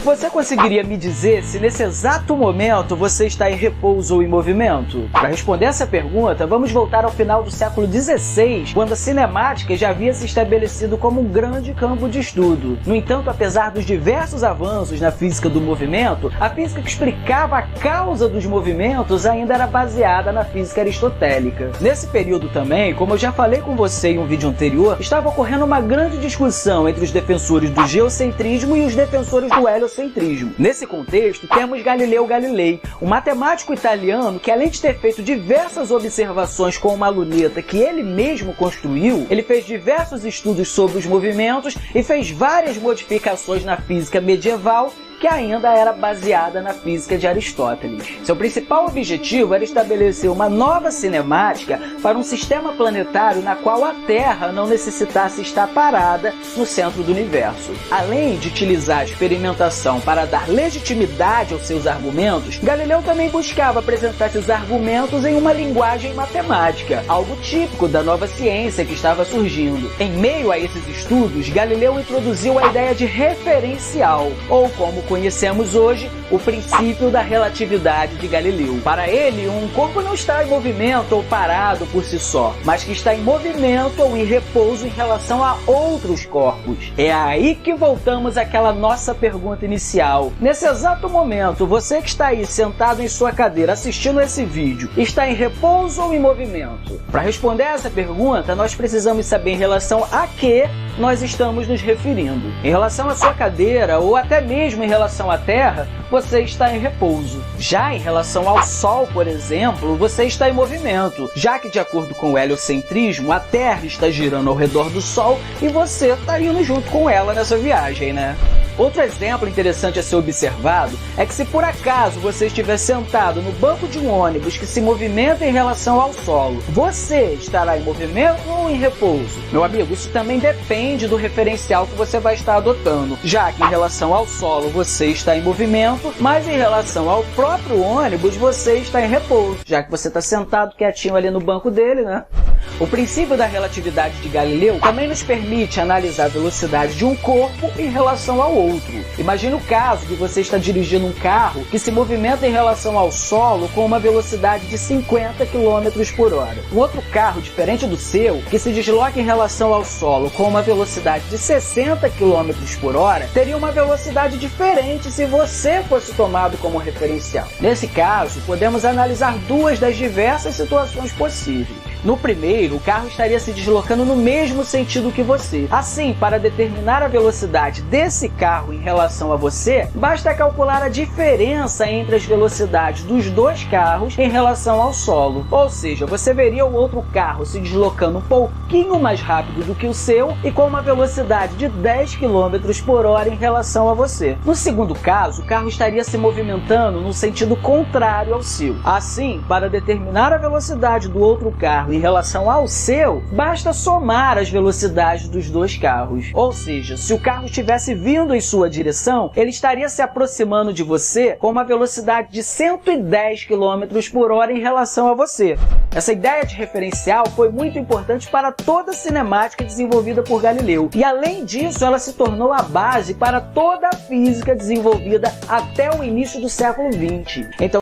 Você conseguiria me dizer se nesse exato momento você está em repouso ou em movimento? Para responder essa pergunta, vamos voltar ao final do século XVI, quando a cinemática já havia se estabelecido como um grande campo de estudo. No entanto, apesar dos diversos avanços na física do movimento, a física que explicava a causa dos movimentos ainda era baseada na física aristotélica. Nesse período também, como eu já falei com você em um vídeo anterior, estava ocorrendo uma grande discussão entre os defensores do geocentrismo e os defensores do heliocentrismo. Nesse contexto, temos Galileu Galilei, um matemático italiano que, além de ter feito diversas observações com uma luneta que ele mesmo construiu, ele fez diversos estudos sobre os movimentos e fez várias modificações na física medieval que ainda era baseada na física de Aristóteles. Seu principal objetivo era estabelecer uma nova cinemática para um sistema planetário na qual a Terra não necessitasse estar parada no centro do universo. Além de utilizar a experimentação para dar legitimidade aos seus argumentos, Galileu também buscava apresentar esses argumentos em uma linguagem matemática, algo típico da nova ciência que estava surgindo. Em meio a esses estudos, Galileu introduziu a ideia de referencial, ou como conhecemos hoje, o princípio da relatividade de Galileu. Para ele, um corpo não está em movimento ou parado por si só, mas que está em movimento ou em repouso em relação a outros corpos. É aí que voltamos àquela nossa pergunta inicial. Nesse exato momento, você que está aí sentado em sua cadeira assistindo esse vídeo, está em repouso ou em movimento? Para responder essa pergunta, nós precisamos saber em relação a que nós estamos nos referindo. Em relação à sua cadeira ou até mesmo em relação à Terra, você está em repouso. Já em relação ao Sol, por exemplo, você está em movimento, já que, de acordo com o heliocentrismo, a Terra está girando ao redor do Sol e você está indo junto com ela nessa viagem, né? Outro exemplo interessante a ser observado é que, se por acaso você estiver sentado no banco de um ônibus que se movimenta em relação ao solo, você estará em movimento ou em repouso? Meu amigo, isso também depende do referencial que você vai estar adotando, já que em relação ao solo você está em movimento, mas em relação ao próprio ônibus você está em repouso, já que você está sentado quietinho ali no banco dele, né? O princípio da relatividade de Galileu também nos permite analisar a velocidade de um corpo em relação ao outro. Imagine o caso de você estar dirigindo um carro que se movimenta em relação ao solo com uma velocidade de 50 km por hora. Um outro carro diferente do seu, que se desloca em relação ao solo com uma velocidade de 60 km por hora, teria uma velocidade diferente se você fosse tomado como referencial. Nesse caso, podemos analisar duas das diversas situações possíveis. No primeiro, o carro estaria se deslocando no mesmo sentido que você. Assim, para determinar a velocidade desse carro em relação a você, basta calcular a diferença entre as velocidades dos dois carros em relação ao solo. Ou seja, você veria o outro carro se deslocando um pouquinho mais rápido do que o seu e com uma velocidade de 10 km por hora em relação a você. No segundo caso, o carro estaria se movimentando no sentido contrário ao seu. Assim, para determinar a velocidade do outro carro em relação ao seu, basta somar as velocidades dos dois carros. Ou seja, se o carro estivesse vindo em sua direção, ele estaria se aproximando de você com uma velocidade de 110 km por hora em relação a você. Essa ideia de referencial foi muito importante para toda a cinemática desenvolvida por Galileu. E além disso, ela se tornou a base para toda a física desenvolvida até o início do século XX. Então,